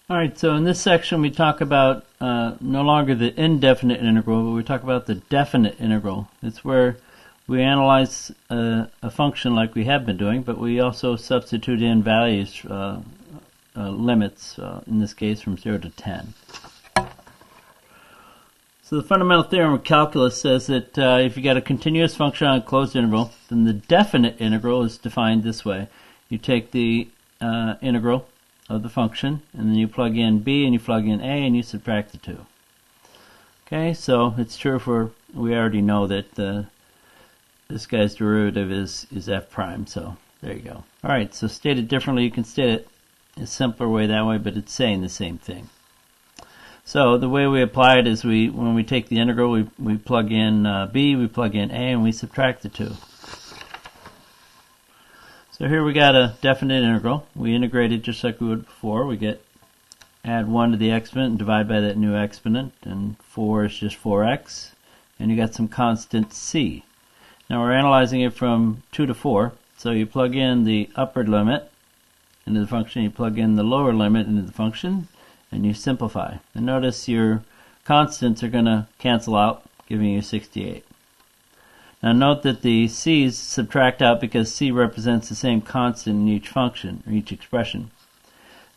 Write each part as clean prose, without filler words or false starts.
Alright, so in this section we talk about no longer the indefinite integral, but we talk about the definite integral. It's where we analyze a function like we have been doing, but we also substitute in values, limits, in this case from 0 to 10. So the fundamental theorem of calculus says that if you got a continuous function on a closed interval, then the definite integral is defined this way. You take the integral of the function, and then you plug in b and you plug in a and you subtract the two. Okay, so it's true for, we already know that this guy's derivative is f prime, so there you go. Alright, so stated differently, you can state it a simpler way that way, but it's saying the same thing. So the way we apply it is when we take the integral, we plug in b, we plug in a, and we subtract the two. So here we got a definite integral. We integrate it just like we would before. We add 1 to the exponent and divide by that new exponent, and 4 is just 4x, and you got some constant c. Now we're analyzing it from 2 to 4, so you plug in the upper limit into the function, you plug in the lower limit into the function, and you simplify. And notice your constants are going to cancel out, giving you 68. Now note that the c's subtract out because c represents the same constant in each function, or each expression.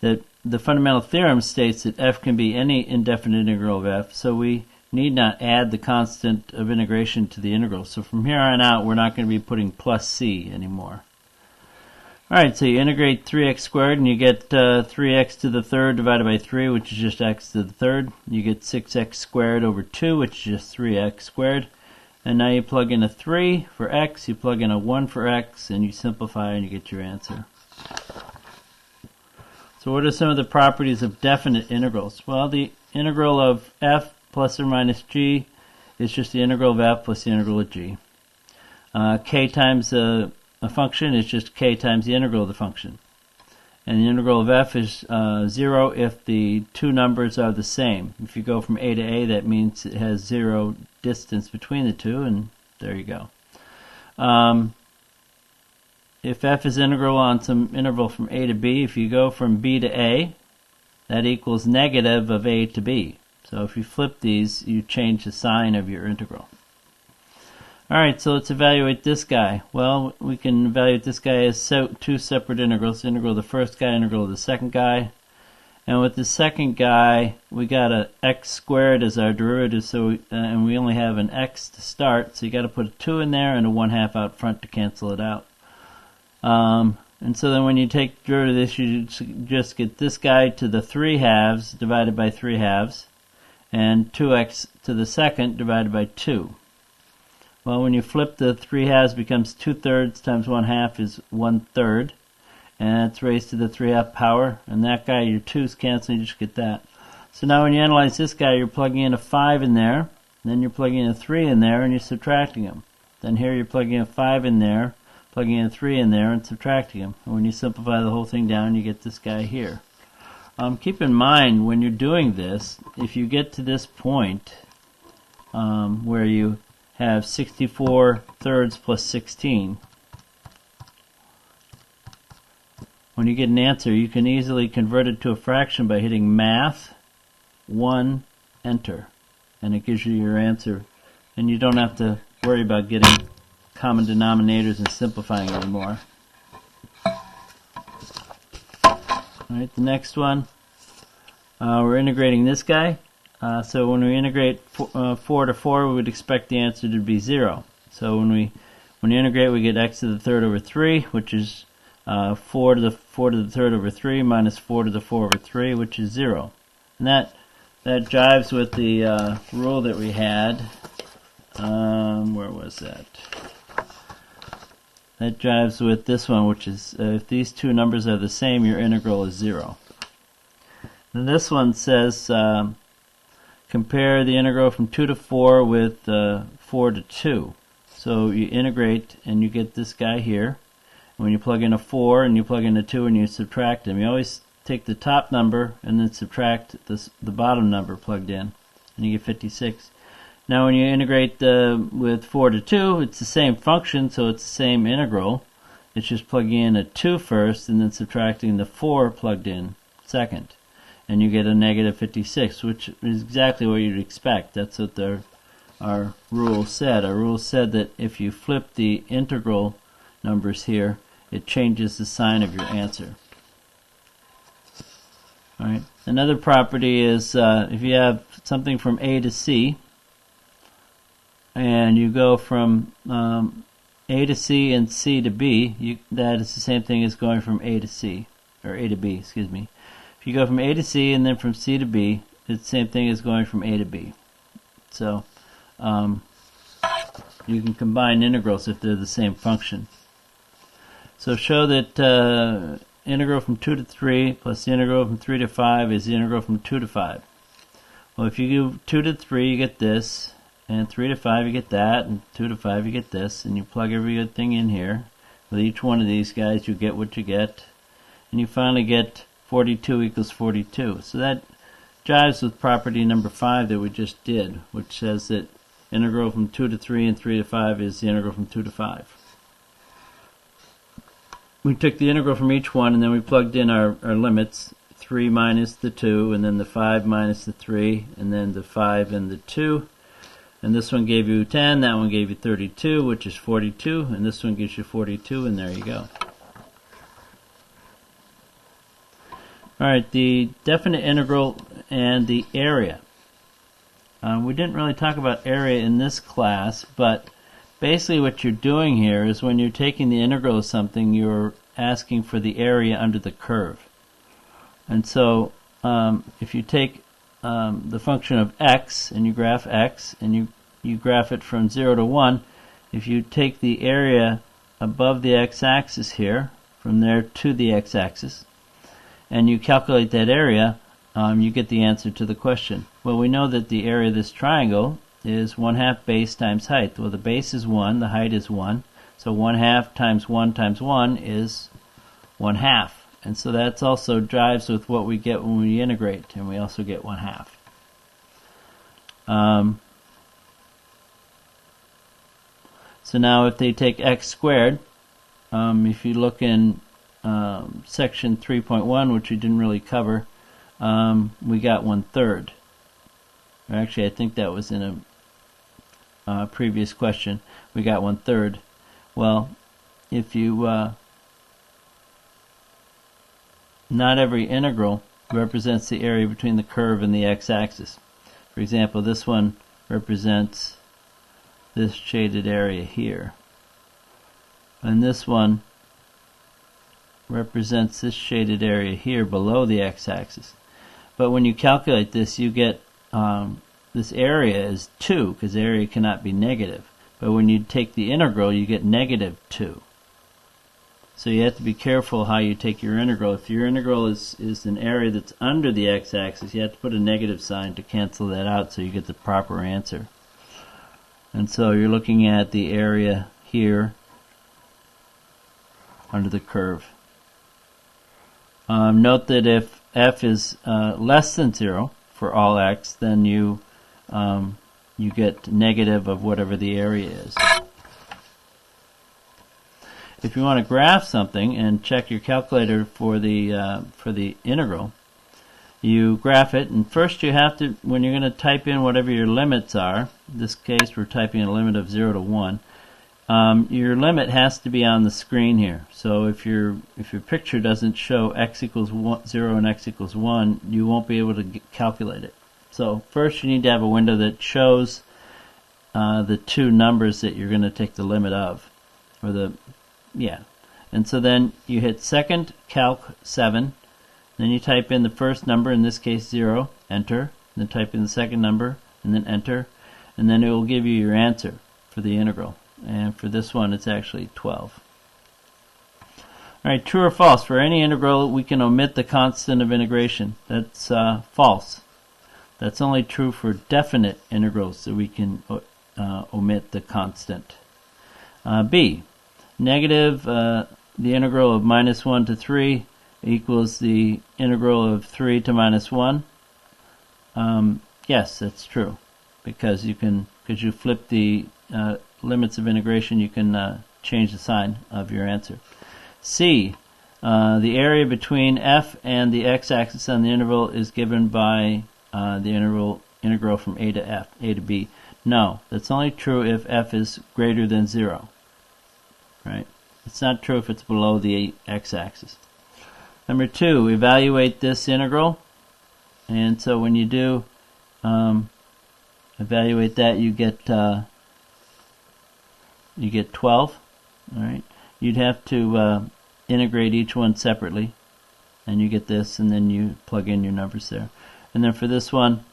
That the fundamental theorem states that f can be any indefinite integral of f, so we need not add the constant of integration to the integral. So from here on out, we're not going to be putting plus c anymore. Alright, so you integrate 3x squared and you get 3x to the third divided by 3, which is just x to the third. You get 6x squared over 2, which is just 3x squared. And now you plug in a 3 for x, you plug in a 1 for x, and you simplify and you get your answer. So what are some of the properties of definite integrals? Well, the integral of f plus or minus g is just the integral of f plus the integral of g. K times a function is just k times the integral of the function. And the integral of f is 0 if the two numbers are the same. If you go from a to a, that means it has 0 distance between the two, and there you go. If f is integral on some interval from a to b, if you go from b to a, that equals negative of a to b. So if you flip these, you change the sign of your integral. Alright, so let's evaluate this guy. Well, we can evaluate this guy as two separate integrals. Integral of the first guy, integral of the second guy. And with the second guy, we got a x squared as our derivative, so and we only have an x to start, so you got to put a 2 in there and a 1/2 out front to cancel it out. And so then when you take derivative of this, you just get this guy to the 3/2 divided by 3/2, and 2x to the second divided by 2. Well, when you flip the 3/2 becomes 2/3 times 1/2 is 1/3. And it's raised to the 3/2 power. And that guy, your 2's cancel, you just get that. So now when you analyze this guy, you're plugging in a 5 in there. Then you're plugging in a 3 in there, and you're subtracting them. Then here you're plugging in a 5 in there, plugging in a 3 in there, and subtracting them. And when you simplify the whole thing down, you get this guy here. Keep in mind, when you're doing this, if you get to this point where you have 64/3 plus 16, when you get an answer, you can easily convert it to a fraction by hitting Math 1 Enter, and it gives you your answer, and you don't have to worry about getting common denominators and simplifying anymore. Alright, the next one, we're integrating this guy. So when we integrate 4 to 4, we would expect the answer to be 0. So when you integrate, we get x to the third over 3, which is 4 to the third over 3 minus 4 to the 4 over 3, which is 0. And that jives with the rule that we had. Where was that? That jives with this one, which is if these two numbers are the same, your integral is 0. And this one says compare the integral from 2 to 4 with 4 to 2. So you integrate and you get this guy here. When you plug in a 4 and you plug in a 2 and you subtract them, you always take the top number and then subtract the bottom number plugged in, and you get 56. Now when you integrate with 4 to 2, it's the same function, so it's the same integral. It's just plugging in a 2 first and then subtracting the 4 plugged in second. and you get a negative 56, which is exactly what you'd expect. That's what our rule said. Our rule said that if you flip the integral numbers here, it changes the sign of your answer. Alright. Another property is if you have something from A to C, and you go from A to C and C to B, that is the same thing as going from A to C, or A to B, excuse me. If you go from A to C and then from C to B, it's the same thing as going from A to B. So you can combine integrals if they're the same function. So show that integral from 2 to 3 plus the integral from 3 to 5 is the integral from 2 to 5. Well, if you do 2 to 3, you get this, and 3 to 5, you get that, and 2 to 5, you get this, and you plug every good thing in here. With each one of these guys, you get what you get, and you finally get 42 equals 42. So that jives with property number 5 that we just did, which says that integral from 2 to 3 and 3 to 5 is the integral from 2 to 5. We took the integral from each one, and then we plugged in our limits, 3 minus the 2, and then the 5 minus the 3, and then the 5 and the 2. And this one gave you 10, that one gave you 32, which is 42, and this one gives you 42, and there you go. Alright, the definite integral and the area. We didn't really talk about area in this class, but basically what you're doing here is when you're taking the integral of something, you're asking for the area under the curve. And so if you take the function of x and you graph x and you graph it from 0 to 1, if you take the area above the x-axis here, from there to the x-axis, and you calculate that area, you get the answer to the question. Well, we know that the area of this triangle is 1/2 base times height. Well, the base is 1, the height is 1, so 1/2 times 1 times 1 is 1/2. And so that's also drives with what we get when we integrate, and we also get 1/2. So now if they take x squared, if you look in section 3.1, which we didn't really cover, we got 1/3. Or actually, I think that was in a previous question. We got 1/3. Well, if you not every integral represents the area between the curve and the x-axis. For example, this one represents this shaded area here. And this one represents this shaded area here below the x-axis. But when you calculate this, you get this area is 2, because area cannot be negative. But when you take the integral, you get -2. So you have to be careful how you take your integral. If your integral is an area that's under the x-axis, you have to put a negative sign to cancel that out so you get the proper answer. And so you're looking at the area here under the curve. Note that if f is less than 0 for all x, then you get negative of whatever the area is. If you want to graph something and check your calculator for the integral, you graph it, and first you have to, when you're going to type in whatever your limits are, in this case we're typing a limit of 0 to 1, your limit has to be on the screen here. So if your picture doesn't show x equals 0 and x equals 1, you won't be able to calculate it. So first you need to have a window that shows the two numbers that you're going to take the limit of, or and so then you hit second calc 7, then you type in the first number, in this case 0, enter, then type in the second number, and then enter, and then it will give you your answer for the integral. And for this one, it's actually 12. Alright, true or false? For any integral, we can omit the constant of integration. That's false. That's only true for definite integrals, that we can omit the constant. B, negative, the integral of -1 to 3 equals the integral of 3 to -1. Yes, that's true, because you flip the limits of integration, you can change the sign of your answer. C, the area between f and the x-axis on the interval is given by the integral from a to b. No, that's only true if f is greater than 0. Right? It's not true if it's below the x-axis. Number 2, evaluate this integral. And so when you do evaluate that, you get 12. All right. You'd have to integrate each one separately, and you get this, and then you plug in your numbers there. And then for this one,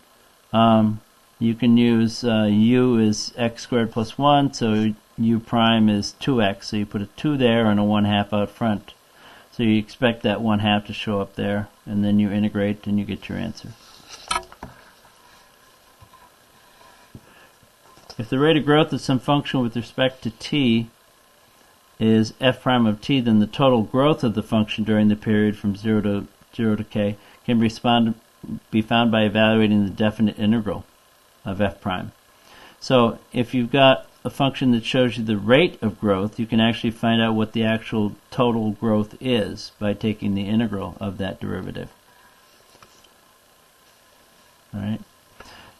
you can use u is x squared plus 1, so u prime is 2x, so you put a 2 there and a 1/2 out front. So you expect that 1/2 to show up there, and then you integrate and you get your answer. If the rate of growth of some function with respect to t is f prime of t, then the total growth of the function during the period from 0 to k can be found by evaluating the definite integral of f prime. So if you've got a function that shows you the rate of growth, you can actually find out what the actual total growth is by taking the integral of that derivative. All right.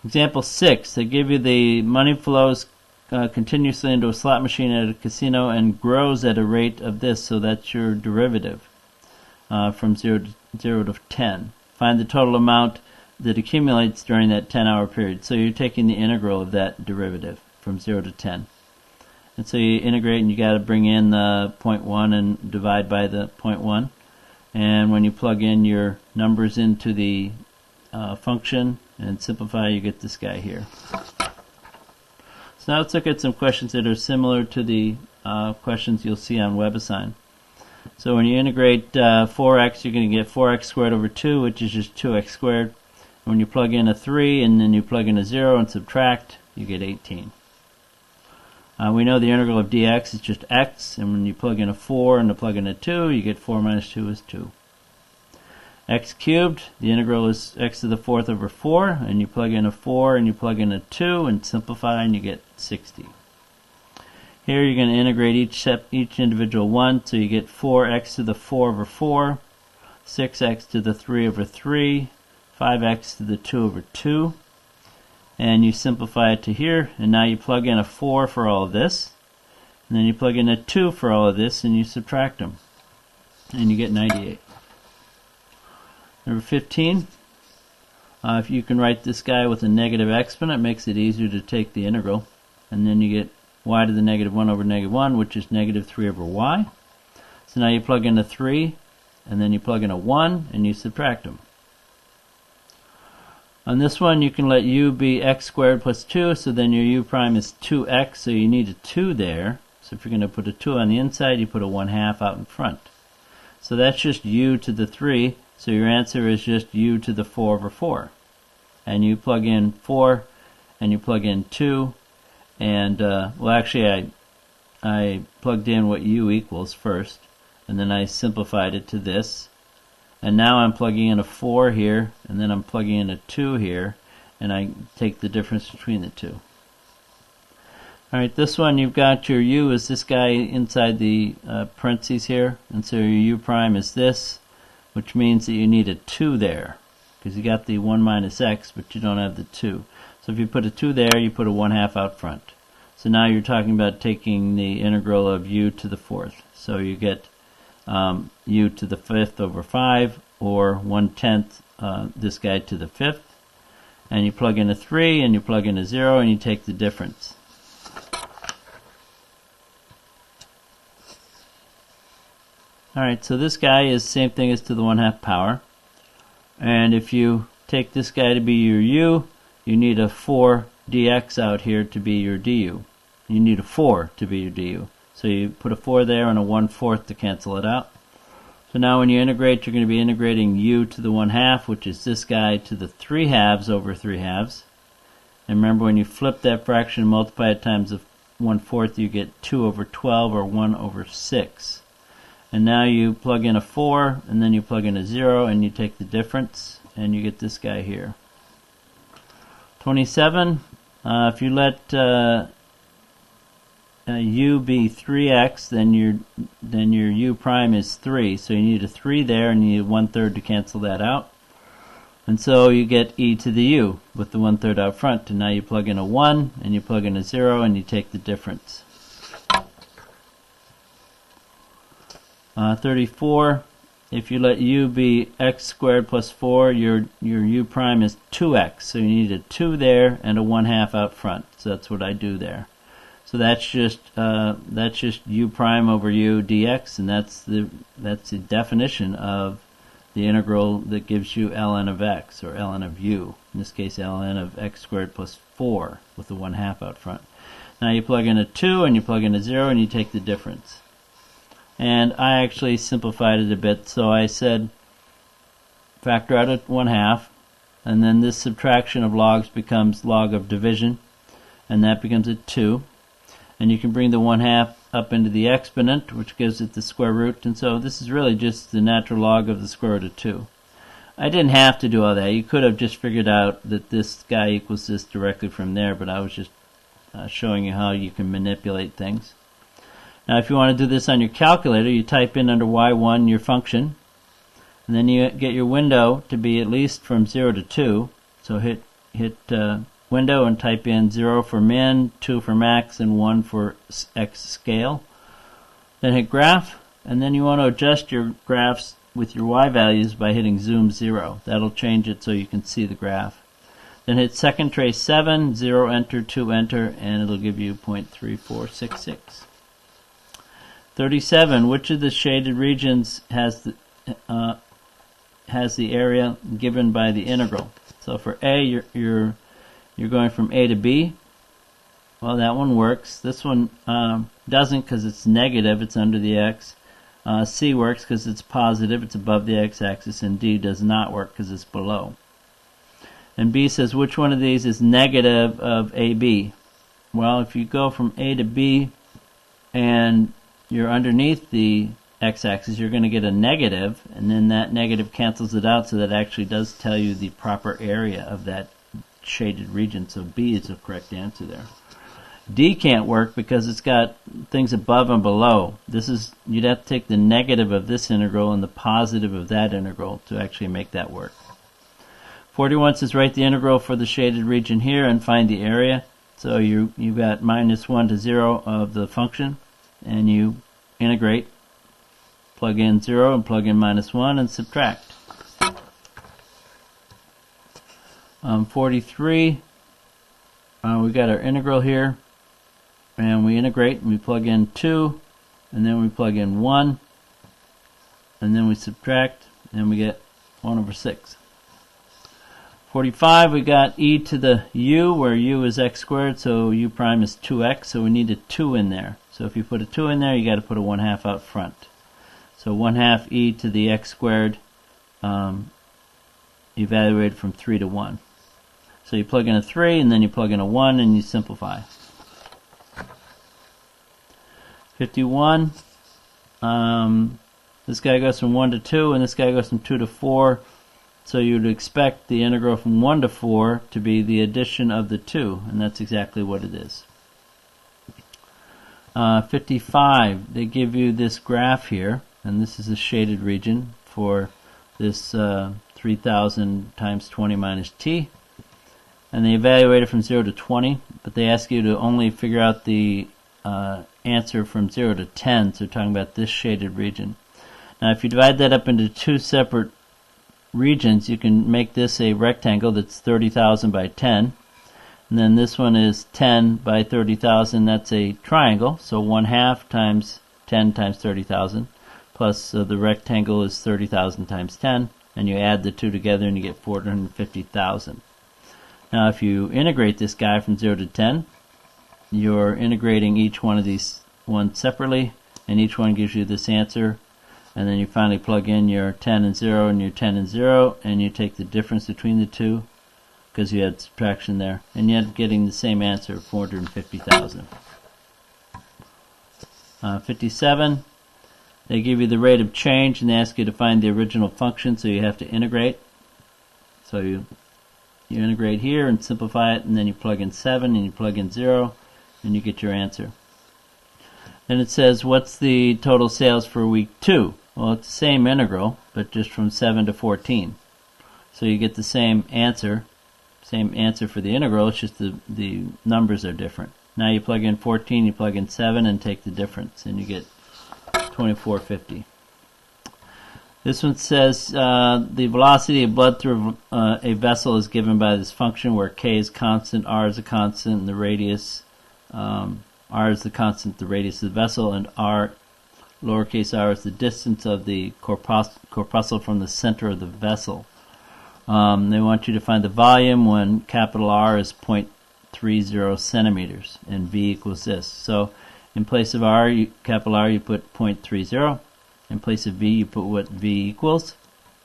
Example 6, they give you the money flows continuously into a slot machine at a casino and grows at a rate of this, so that's your derivative from 0 to 10. Find the total amount that accumulates during that 10-hour period. So you're taking the integral of that derivative from 0 to 10. And so you integrate, and you got to bring in the 0.1 and divide by the 0.1. And when you plug in your numbers into the function and simplify, you get this guy here. So now let's look at some questions that are similar to the questions you'll see on WebAssign. So when you integrate 4x, you're going to get 4x squared over 2, which is just 2x squared. When you plug in a 3 and then you plug in a 0 and subtract, you get 18. We know the integral of dx is just x, and when you plug in a 4 and plug in a 2, you get 4 minus 2 is 2. X cubed, the integral is x to the 4th over 4, and you plug in a 4 and you plug in a 2 and simplify, and you get 60. Here you're going to integrate each individual one, so you get 4x to the 4 over 4, 6x to the 3 over 3, 5x to the 2 over 2, and you simplify it to here, and now you plug in a 4 for all of this, and then you plug in a 2 for all of this, and you subtract them, and you get 98. Number 15, if you can write this guy with a negative exponent, it makes it easier to take the integral, and then you get y to the negative 1 over negative 1, which is negative 3 over y. So now you plug in a 3, and then you plug in a 1, and you subtract them. On this one, you can let u be x squared plus 2, so then your u prime is 2x, so you need a 2 there. So if you're going to put a 2 on the inside, you put a 1/2 out in front. So that's just u to the 3, so your answer is just u to the 4 over 4. And you plug in 4, and you plug in 2, and, well actually I plugged in what u equals first, and then I simplified it to this. And now I'm plugging in a 4 here, and then I'm plugging in a 2 here, and I take the difference between the two. Alright, this one you've got your u is this guy inside the parentheses here, and so your u prime is this, which means that you need a 2 there, because you got the 1 minus x, but you don't have the 2. So if you put a 2 there, you put a 1/2 out front. So now you're talking about taking the integral of u to the 4th. So you get u to the 5th over 5, or 1/10 this guy to the 5th, and you plug in a 3 and you plug in a 0 and you take the difference. Alright, so this guy is the same thing as to the 1/2 power, and if you take this guy to be your u, you need a 4 dx out here to be your du. You need a 4 to be your du. So you put a 4 there and a 1/4 to cancel it out. So now when you integrate, you're going to be integrating u to the 1/2, which is this guy, to the 3/2 over 3/2. And remember, when you flip that fraction and multiply it times the 1/4, you get 2 over 12, or 1 over 6. And now you plug in a 4, and then you plug in a 0, and you take the difference, and you get this guy here. 27, if you let u be 3x, then your u prime is 3. So you need a 3 there, and you need 1/3 to cancel that out. And so you get e to the u with the 1/3 out front. And now you plug in a 1, and you plug in a 0, and you take the difference. 34. If you let u be x squared plus 4, your u prime is 2x. So you need a 2 there and a 1/2 out front. So that's what I do there. So that's just u prime over u dx, and that's the definition of the integral that gives you ln of x, or ln of u. In this case, ln of x squared plus 4 with the 1/2 out front. Now you plug in a 2 and you plug in a 0 and you take the difference. And I actually simplified it a bit, so I said factor out a 1/2, and then this subtraction of logs becomes log of division, and that becomes a 2. And you can bring the 1/2 up into the exponent, which gives it the square root, and so this is really just the natural log of the square root of 2. I didn't have to do all that. You could have just figured out that this guy equals this directly from there, but I was just showing you how you can manipulate things. Now if you want to do this on your calculator, you type in under y1 your function, and then you get your window to be at least from 0 to 2. So hit window and type in 0 for min, 2 for max, and 1 for x scale. Then hit graph, and then you want to adjust your graphs with your y values by hitting zoom 0. That'll change it so you can see the graph. Then hit second trace 7, 0 enter, 2 enter, and it'll give you 0.3466. 37. Which of the shaded regions has the area given by the integral? So for A, you're going from A to B. Well, that one works. This one doesn't because it's negative. It's under the x. C works because it's positive. It's above the x-axis. And D does not work because it's below. And B says, which one of these is negative of AB? Well, if you go from A to B and you're underneath the x-axis, you're going to get a negative, and then that negative cancels it out, so that actually does tell you the proper area of that shaded region. So B is the correct answer there. D can't work because it's got things above and below. You'd have to take the negative of this integral and the positive of that integral to actually make that work. 41 says write the integral for the shaded region here and find the area. So you've got -1 to 0 of the function, and you integrate, plug in 0 and plug in -1 and subtract. 43, we got our integral here, and we integrate and we plug in 2, and then we plug in 1, and then we subtract, and we get 1/6. 45, we got e to the u, where u is x squared, so u prime is 2x, so we need a 2 in there. So if you put a 2 in there, you got to put a 1/2 out front. So 1/2 e to the x squared, evaluated from 3 to 1. So you plug in a 3, and then you plug in a 1, and you simplify. 51, this guy goes from 1 to 2, and this guy goes from 2 to 4. So you would expect the integral from 1 to 4 to be the addition of the 2, and that's exactly what it is. 55, they give you this graph here, and this is a shaded region for this 3000 times 20 minus t. And they evaluate it from 0 to 20, but they ask you to only figure out the answer from 0 to 10, so we're talking about this shaded region. Now if you divide that up into two separate regions, you can make this a rectangle that's 30,000 by 10, and then this one is 10 by 30,000. That's a triangle, so 1/2 times 10 times 30,000 plus the rectangle is 30,000 times 10, and you add the two together and you get 450,000. Now if you integrate this guy from 0 to 10, you're integrating each one of these ones separately, and each one gives you this answer. And then you finally plug in your 10 and 0 and your 10 and 0, and you take the difference between the two because you had subtraction there, and you end up getting the same answer, 450,000. 57, they give you the rate of change, and they ask you to find the original function, so you have to integrate. So you integrate here and simplify it, and then you plug in 7 and you plug in 0, and you get your answer. Then it says, what's the total sales for week 2? Well, it's the same integral, but just from 7 to 14. So you get the same answer for the integral, it's just the numbers are different. Now you plug in 14, you plug in 7, and take the difference, and you get 2450. This one says the velocity of blood through a vessel is given by this function where k is constant, r is a constant, and the radius, r is the constant, the radius of the vessel, and r, lowercase r, is the distance of the corpuscle from the center of the vessel. They want you to find the volume when capital R is 0.30 centimeters and V equals this. So in place of R, capital R, you put 0.30. In place of V, you put what V equals.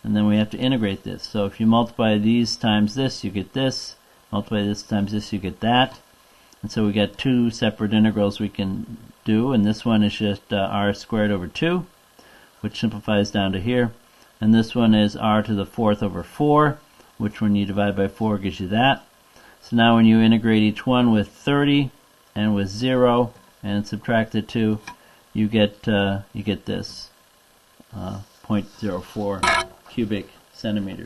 And then we have to integrate this. So if you multiply these times this, you get this. Multiply this times this, you get that. And so we got two separate integrals we can do. And this one is just R squared over 2, which simplifies down to here. And this one is r to the 4th over 4, which when you divide by 4 gives you that. So now when you integrate each one with 30 and with 0 and subtract the 2, you get this 0.04 cubic centimeters.